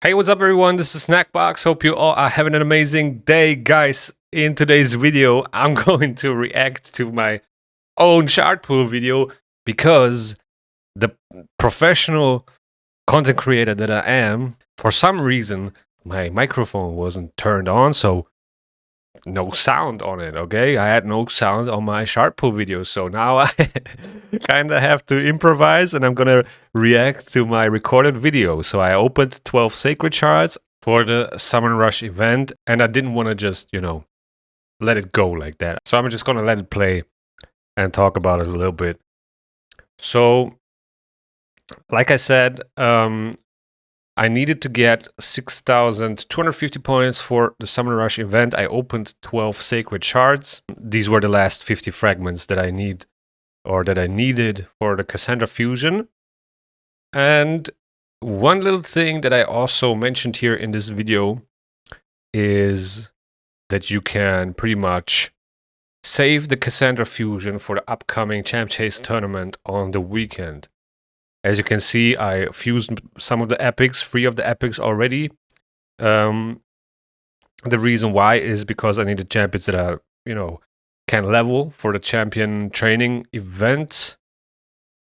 Hey, what's up everyone? This is Snackbox. Hope you all are having an amazing day, guys. In today's video, I'm going to react to my own shard pool video because the professional content creator that I am, for some reason, my microphone wasn't turned on, so no sound on it, okay? I had no sound on my shard pool video, so now I kind of have to improvise and I'm gonna react to my recorded video. So I opened 12 sacred shards for the Summon Rush event, and I didn't want to just, let it go like that. So I'm just gonna let it play and talk about it a little bit. So, like I said, I needed to get 6,250 points for the Summon Rush event. I opened 12 sacred shards. These were the last 50 fragments that I needed for the Cassandra fusion. And one little thing that I also mentioned here in this video is that you can pretty much save the Cassandra fusion for the upcoming Champ Chase tournament on the weekend. As you can see, I fused some of the epics, 3 of the epics already. The reason why is because I needed champions that are, can level for the champion training event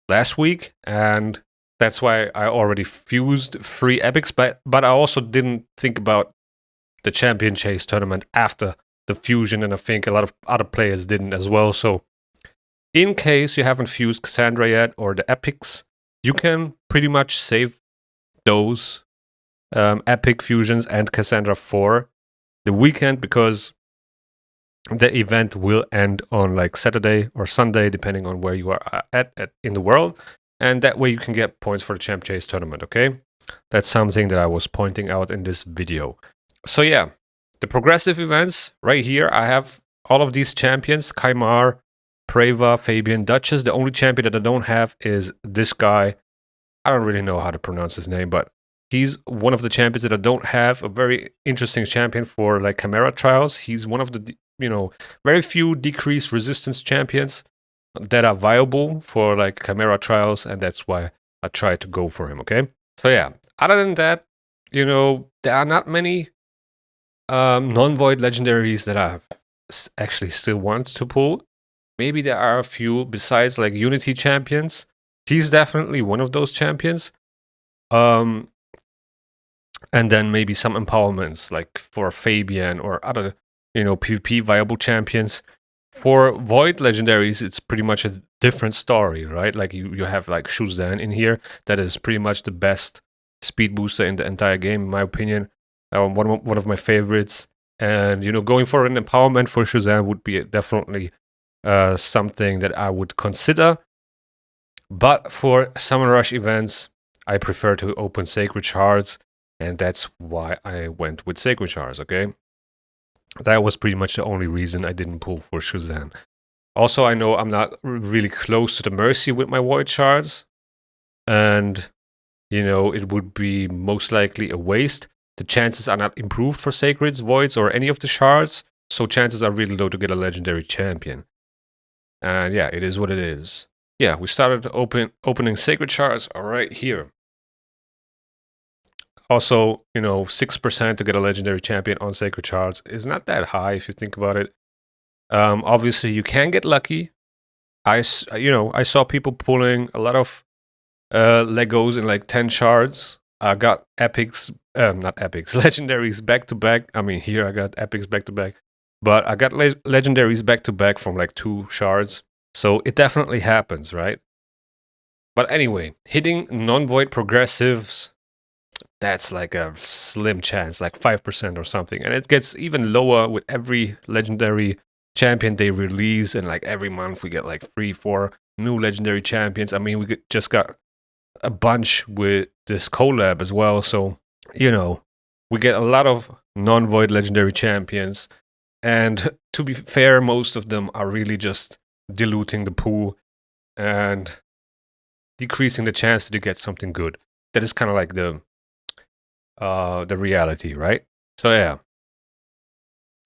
last week, and that's why I already fused 3 epics, but I also didn't think about the champion chase tournament after the fusion, and I think a lot of other players didn't as well. So in case you haven't fused Cassandra yet or the epics, you can pretty much save those epic fusions and Cassandra for the weekend, because the event will end on like Saturday or Sunday, depending on where you are at in the world. And that way you can get points for the Champ Chase tournament, okay? That's something that I was pointing out in this video. So yeah, the progressive events right here, I have all of these champions: Kaimar, Preva, Fabian, Duchess. The only champion that I don't have is this guy. I don't really know how to pronounce his name, but he's one of the champions that I don't have. A very interesting champion for like Chimera trials. He's one of the, very few decreased resistance champions that are viable for like Chimera trials, and that's why I try to go for him, okay? So yeah, other than that, there are not many non-void legendaries that I actually still want to pull. Maybe there are a few besides like Unity champions. He's definitely one of those champions. And then maybe some empowerments like for Fabian or other, PvP viable champions. For Void legendaries, it's pretty much a different story, right? Like you have like Shuzan in here. That is pretty much the best speed booster in the entire game, in my opinion. One of my favorites. And, going for an empowerment for Shuzan would be definitely something that I would consider. But for Summon Rush events, I prefer to open Sacred Shards, and that's why I went with Sacred Shards, okay? That was pretty much the only reason I didn't pull for Shuzan. Also, I know I'm not really close to the Mercy with my Void Shards, and, it would be most likely a waste. The chances are not improved for Sacreds, Voids, or any of the Shards, so chances are really low to get a Legendary Champion. And yeah, it is what it is. Yeah, we started opening Sacred Shards right here. Also, 6% to get a Legendary Champion on Sacred Shards is not that high if you think about it. Obviously, you can get lucky. I saw people pulling a lot of Legos in like 10 shards. I got epics, not epics, legendaries back to back. I mean, here I got epics back to back, but I got legendaries back to back from like 2 shards. So it definitely happens, right? But anyway, hitting non-void progressives, that's like a slim chance, like 5% or something. And it gets even lower with every legendary champion they release. And like every month we get like 3-4 new legendary champions. I mean, we just got a bunch with this collab as well. So, we get a lot of non-void legendary champions. And to be fair, most of them are really just diluting the pool and decreasing the chance that you get something good. That is kind of like the reality, right? So yeah,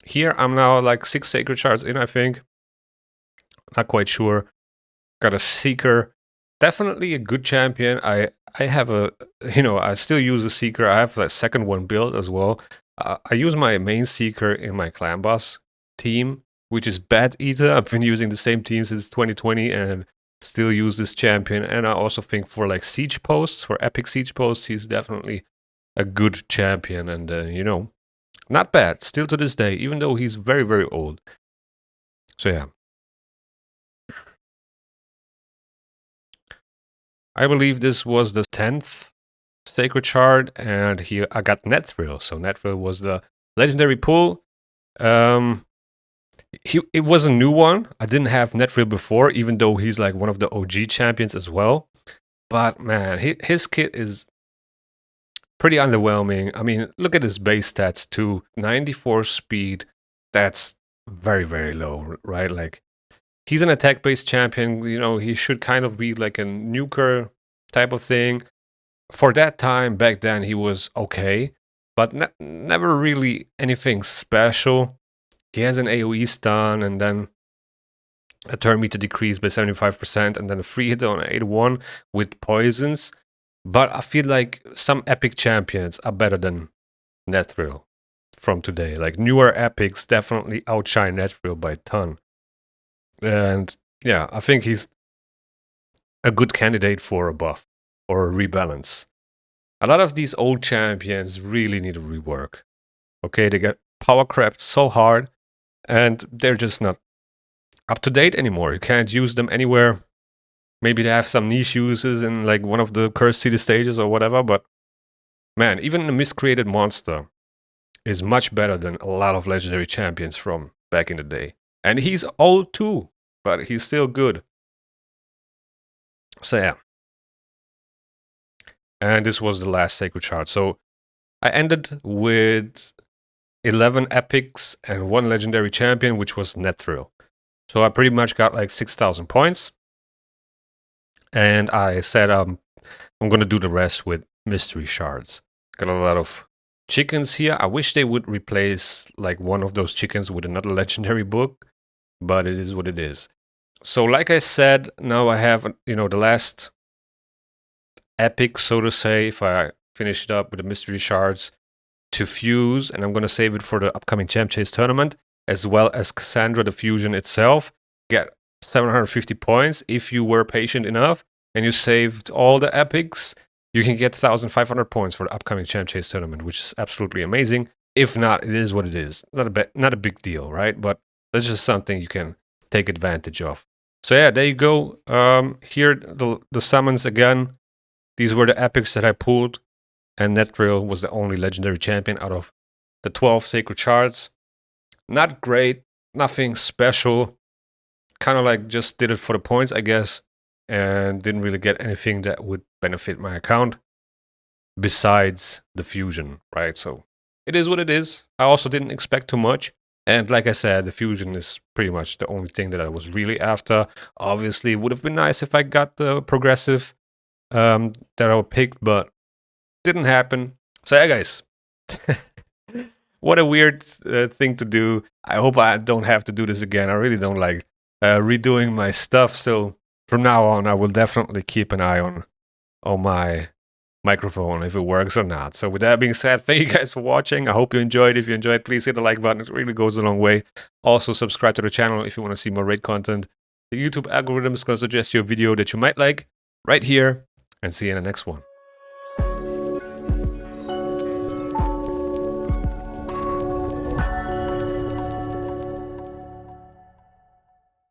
here I'm now like 6 sacred shards in, I think. Not quite sure. Got a seeker definitely a good champion. I have a, I still use a Seeker. I have a second one built as well. I use my main Seeker in my clan boss team, which is Bat Eater. I've been using the same team since 2020 and still use this champion. And I also think for like siege posts, for epic siege posts, he's definitely a good champion. And, not bad still to this day, even though he's very, very old. So yeah. I believe this was the 10th Sacred Shard, and here I got Nethril. So Nethril was the legendary pull. It was a new one. I didn't have Nethril before, even though he's like one of the OG champions as well. But man, his kit is pretty underwhelming. I mean, look at his base stats too. 94 speed. That's very, very low, right? Like, he's an attack-based champion. He should kind of be like a nuker type of thing. For that time, back then, he was okay, but never really anything special. He has an AoE stun, and then a turn meter decrease by 75%, and then a free hit on 81 with poisons. But I feel like some epic champions are better than Nethril from today. Like, newer epics definitely outshine Nethril by a ton. And yeah, I think he's a good candidate for a buff or a rebalance. A lot of these old champions really need a rework. Okay, they get power crept so hard and they're just not up to date anymore. You can't use them anywhere. Maybe they have some niche uses in like one of the cursed city stages or whatever, but man, even the miscreated monster is much better than a lot of legendary champions from back in the day. And he's old too, but he's still good. So yeah. And this was the last Sacred Shard. So I ended with 11 epics and 1 legendary champion, which was Nethril. So I pretty much got like 6,000 points. And I said I'm going to do the rest with mystery shards. Got a lot of chickens here. I wish they would replace like one of those chickens with another legendary book, but it is what it is. So like I said, now I have, the last epic, so to say, if I finish it up with the mystery shards to fuse, and I'm going to save it for the upcoming Champ Chase tournament, as well as Cassandra the fusion itself. Get 750 points. If you were patient enough and you saved all the epics, you can get 1,500 points for the upcoming Champ Chase tournament, which is absolutely amazing. If not, it is what it is. Not a big deal, right? But that's just something you can take advantage of. So yeah, there you go. Here, the summons again. These were the epics that I pulled, and Nethril was the only legendary champion out of the 12 Sacred Shards. Not great, nothing special. Kind of like just did it for the points, I guess, and didn't really get anything that would benefit my account besides the fusion, right? So it is what it is. I also didn't expect too much. And like I said, the fusion is pretty much the only thing that I was really after. Obviously, it would have been nice if I got the progressive that I picked, but didn't happen. So yeah, guys. What a weird thing to do. I hope I don't have to do this again. I really don't like redoing my stuff. So from now on, I will definitely keep an eye on my microphone, if it works or not. So with that being said, thank you guys for watching. I hope you enjoyed. If you enjoyed, please hit the like button. It really goes a long way. Also, subscribe to the channel if you want to see more raid content. The YouTube algorithm is going to suggest you a video that you might like right here, and see you in the next one.